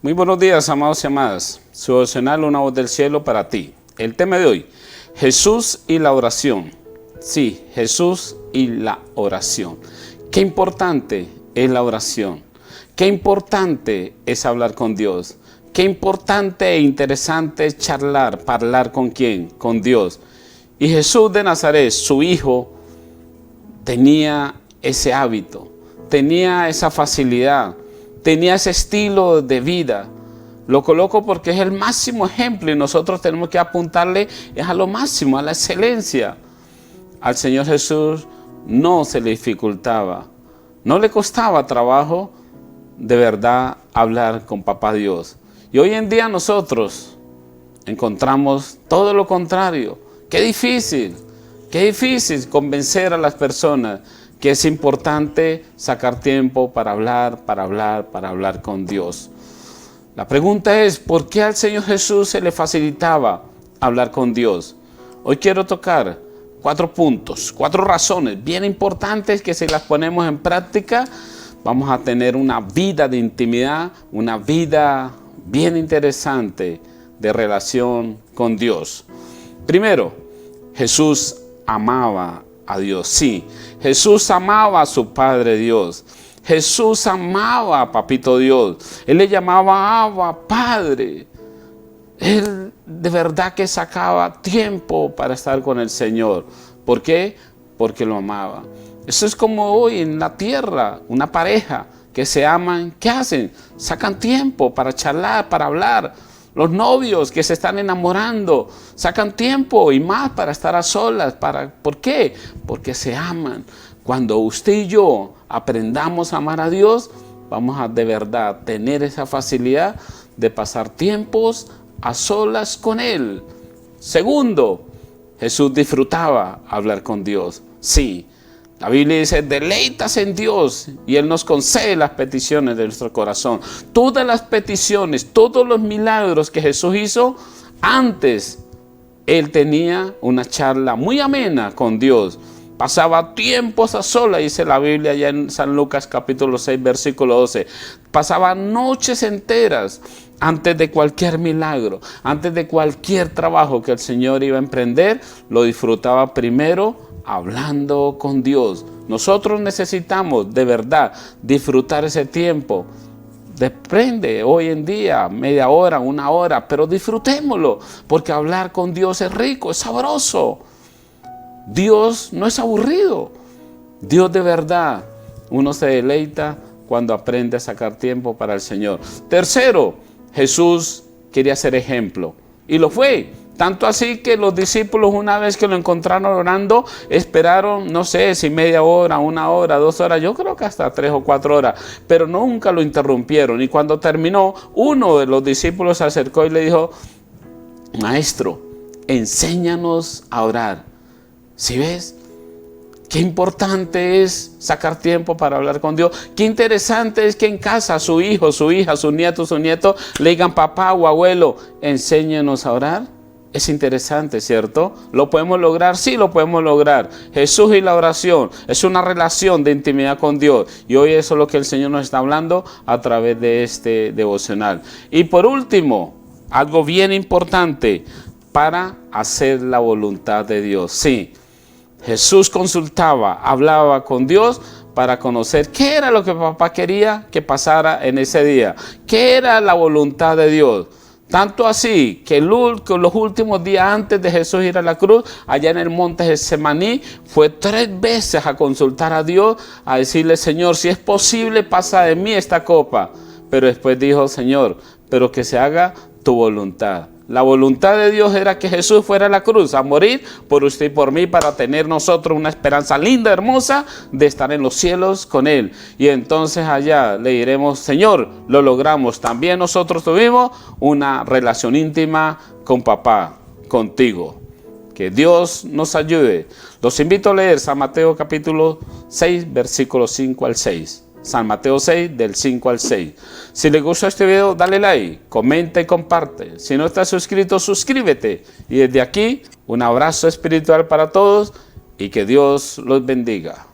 Muy buenos días, amados y amadas. Su devocional, una voz del cielo para ti. El tema de hoy, Jesús y la oración. Sí, Jesús y la oración. Qué importante es la oración. Qué importante es hablar con Dios. Qué importante e interesante es charlar, hablar con quién, con Dios. Y Jesús de Nazaret, su hijo, tenía ese hábito, tenía esa facilidad, tenía ese estilo de vida. Lo coloco porque es el máximo ejemplo y nosotros tenemos que apuntarle a lo máximo, a la excelencia. Al Señor Jesús no se le dificultaba, no le costaba trabajo de verdad hablar con Papá Dios. Y hoy en día nosotros encontramos todo lo contrario. Qué difícil convencer a las personas que es importante sacar tiempo para hablar con Dios. La pregunta es, ¿por qué al Señor Jesús se le facilitaba hablar con Dios? Hoy quiero tocar 4 puntos, 4 razones bien importantes que si las ponemos en práctica, vamos a tener una vida de intimidad, una vida bien interesante de relación con Dios. Primero, Jesús amaba a Dios. Sí, Jesús amaba a su Padre Dios. Jesús amaba a Papito Dios. Él le llamaba Abba, Padre. Él de verdad que sacaba tiempo para estar con el Señor. ¿Por qué? Porque lo amaba. Eso es como hoy en la tierra, una pareja que se aman, ¿qué hacen? Sacan tiempo para charlar, para hablar. Los novios que se están enamorando sacan tiempo y más para estar a solas. ¿Por qué? Porque se aman. Cuando usted y yo aprendamos a amar a Dios, vamos a de verdad tener esa facilidad de pasar tiempos a solas con Él. Segundo, Jesús disfrutaba hablar con Dios. Sí, la Biblia dice, deleítase en Dios y Él nos concede las peticiones de nuestro corazón. Todas las peticiones, todos los milagros que Jesús hizo, antes Él tenía una charla muy amena con Dios. Pasaba tiempos a solas, dice la Biblia allá en San Lucas capítulo 6, versículo 12. Pasaba noches enteras antes de cualquier milagro, antes de cualquier trabajo que el Señor iba a emprender, lo disfrutaba primero hablando con Dios. Nosotros necesitamos de verdad disfrutar ese tiempo. Depende hoy en día, media hora, 1 hora, pero disfrutémoslo, porque hablar con Dios es rico, es sabroso. Dios no es aburrido. Dios de verdad, uno se deleita cuando aprende a sacar tiempo para el Señor. Tercero, Jesús quería ser ejemplo y lo fue. Tanto así que los discípulos, una vez que lo encontraron orando, esperaron, no sé si media hora, 1 hora, 2 horas, yo creo que hasta 3 o 4 horas, pero nunca lo interrumpieron. Y cuando terminó, uno de los discípulos se acercó y le dijo, Maestro, enséñanos a orar. ¿Sí ves? Qué importante es sacar tiempo para hablar con Dios. Qué interesante es que en casa su hijo, su hija, su nieto le digan papá o abuelo, enséñanos a orar. Es interesante, ¿cierto? ¿Lo podemos lograr? Sí, lo podemos lograr. Jesús y la oración es una relación de intimidad con Dios. Y hoy eso es lo que el Señor nos está hablando a través de este devocional. Y por último, algo bien importante para hacer la voluntad de Dios. Sí, Jesús consultaba, hablaba con Dios para conocer qué era lo que papá quería que pasara en ese día. ¿Qué era la voluntad de Dios? Tanto así que los últimos días antes de Jesús ir a la cruz, allá en el monte Getsemaní, fue 3 veces a consultar a Dios, a decirle, Señor, si es posible, pasa de mí esta copa. Pero después dijo, Señor, pero que se haga tu voluntad. La voluntad de Dios era que Jesús fuera a la cruz a morir por usted y por mí para tener nosotros una esperanza linda, hermosa de estar en los cielos con Él. Y entonces allá le diremos, Señor, lo logramos. También nosotros tuvimos una relación íntima con papá, contigo. Que Dios nos ayude. Los invito a leer San Mateo capítulo 6, versículos 5 al 6. San Mateo 6, del 5 al 6. Si les gustó este video, dale like, comenta y comparte. Si no estás suscrito, suscríbete. Y desde aquí, un abrazo espiritual para todos y que Dios los bendiga.